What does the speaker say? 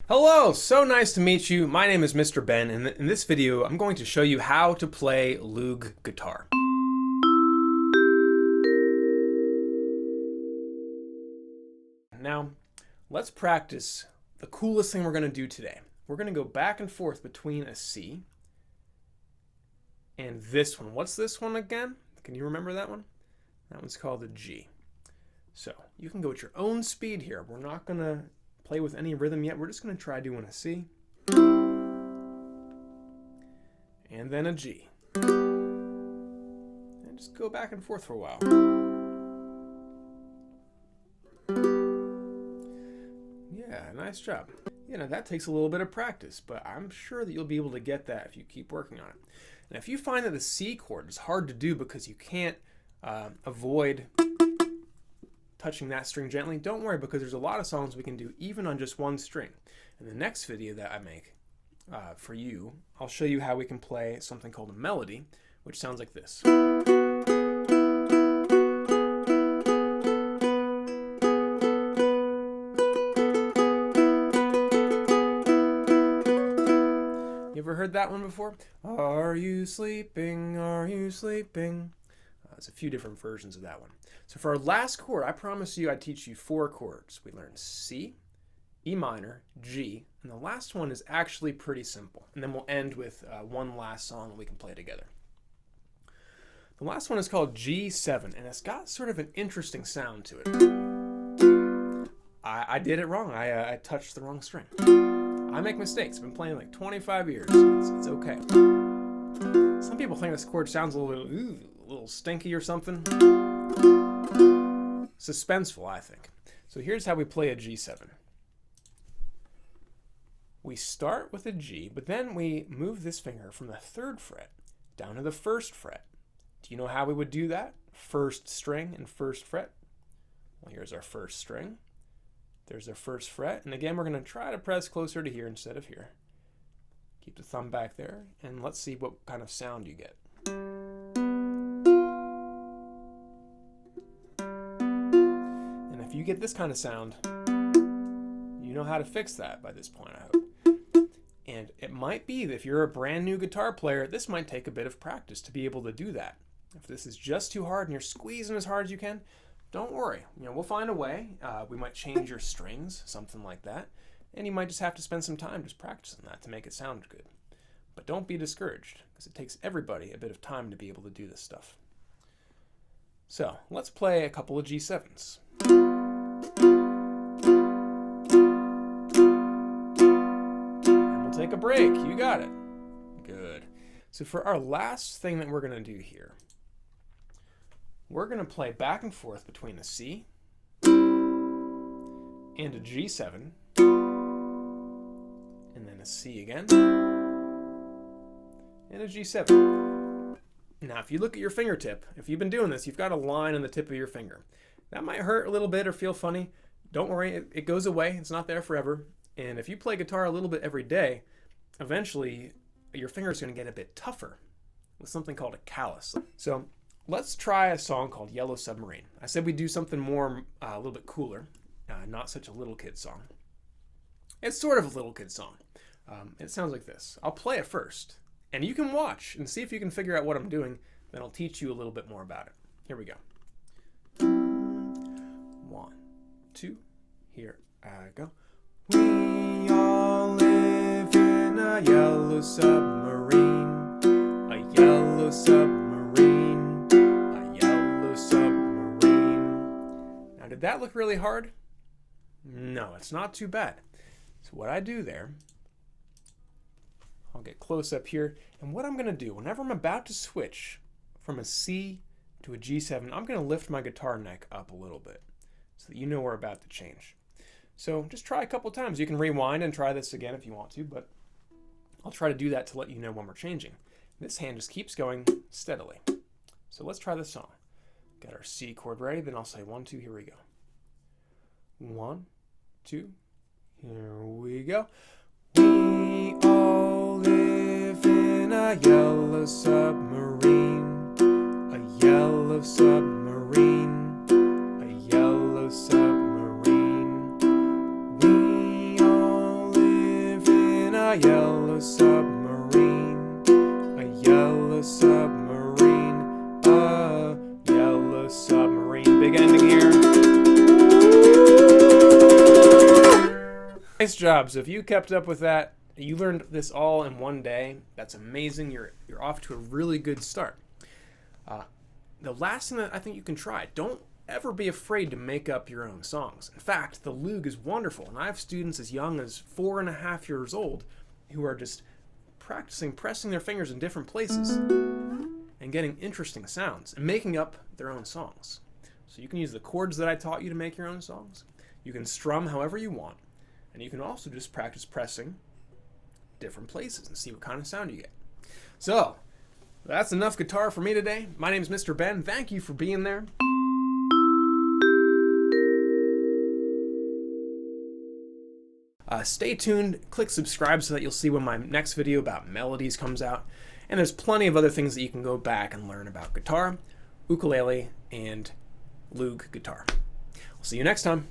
Hello, so nice to meet you. My name is Mr. Ben, and in this video, I'm going to show you how to play Loog guitar. Now, let's practice the coolest thing we're going to do today. We're going to go back and forth between a C and this one. What's this one again? Can you remember that one? That one's called a G. So you can go at your own speed here. We're not going to play with any rhythm yet. We're just going to try doing a C and then a G and just go back and forth for a while. Yeah, nice job. You know, that takes a little bit of practice, but I'm sure that you'll be able to get that if you keep working on it. And if you find that the C chord is hard to do because you can't avoid touching that string gently, don't worry, because there's a lot of songs we can do even on just one string. In the next video that I make for you, I'll show you how we can play something called a melody, which sounds like this. You ever heard that one before? Are you sleeping? Are you sleeping? There's a few different versions of that one. So for our last chord, I promise you I'd teach you 4 chords. We learned C, E minor, G, and the last one is actually pretty simple. And then we'll end with one last song that we can play together. The last one is called G7, and it's got sort of an interesting sound to it. I did it wrong. I touched the wrong string. I make mistakes. I've been playing like 25 years. It's okay. Some people think this chord sounds a little stinky or something. Suspenseful, I think. So here's how we play a G7. We start with a G, but then we move this finger from the 3rd fret down to the 1st fret. Do you know how we would do that? 1st string and 1st fret. Well, here's our 1st string. There's our 1st fret. And again, we're going to try to press closer to here instead of here. Keep the thumb back there, and let's see what kind of sound you get. And if you get this kind of sound, you know how to fix that by this point, I hope. And it might be that if you're a brand new guitar player, this might take a bit of practice to be able to do that. If this is just too hard and you're squeezing as hard as you can, don't worry. You know, we'll find a way. We might change your strings, something like that. And you might just have to spend some time just practicing that to make it sound good. But don't be discouraged, because it takes everybody a bit of time to be able to do this stuff. So let's play a couple of G7s. And we'll take a break. You got it. Good. So for our last thing that we're going to do here, we're going to play back and forth between a C and a G7, and then a C again, and a G7. Now, if you look at your fingertip, if you've been doing this, you've got a line on the tip of your finger. That might hurt a little bit or feel funny. Don't worry, it goes away. It's not there forever. And if you play guitar a little bit every day, eventually your finger's going to get a bit tougher with something called a callus. So let's try a song called Yellow Submarine. I said we'd do something more, a little bit cooler, not such a little kid song. It's sort of a little kid song. It sounds like this. I'll play it first, and you can watch and see if you can figure out what I'm doing. Then I'll teach you a little bit more about it. Here we go. 1, 2, here I go. We all live in a yellow submarine, a yellow submarine, a yellow submarine. Now, did that look really hard? No, it's not too bad. So what I do there, I'll get close up here, and what I'm going to do, whenever I'm about to switch from a C to a G7, I'm going to lift my guitar neck up a little bit so that you know we're about to change. So just try a couple times. You can rewind and try this again if you want to, but I'll try to do that to let you know when we're changing. This hand just keeps going steadily. So let's try this song. Got our C chord ready, then I'll say 1, 2, here we go. 1, 2, here we go. We all live in a yellow submarine, a yellow submarine, a yellow submarine. We all live yellow submarine, a yellow submarine, a yellow submarine. Big ending here. Nice job. So if you kept up with that, you learned this all in one day. That's amazing. You're off to a really good start. The last thing that I think you can try, don't ever be afraid to make up your own songs. In fact, the Loog is wonderful, and I have students as young as 4.5 years old who are just practicing pressing their fingers in different places and getting interesting sounds and making up their own songs. So you can use the chords that I taught you to make your own songs. You can strum however you want, and you can also just practice pressing different places and see what kind of sound you get. So that's enough guitar for me today. My name is Mr. Ben. Thank you for being there. Stay tuned, click subscribe so that you'll see when my next video about melodies comes out. And there's plenty of other things that you can go back and learn about guitar, ukulele, and Loog guitar. I'll see you next time.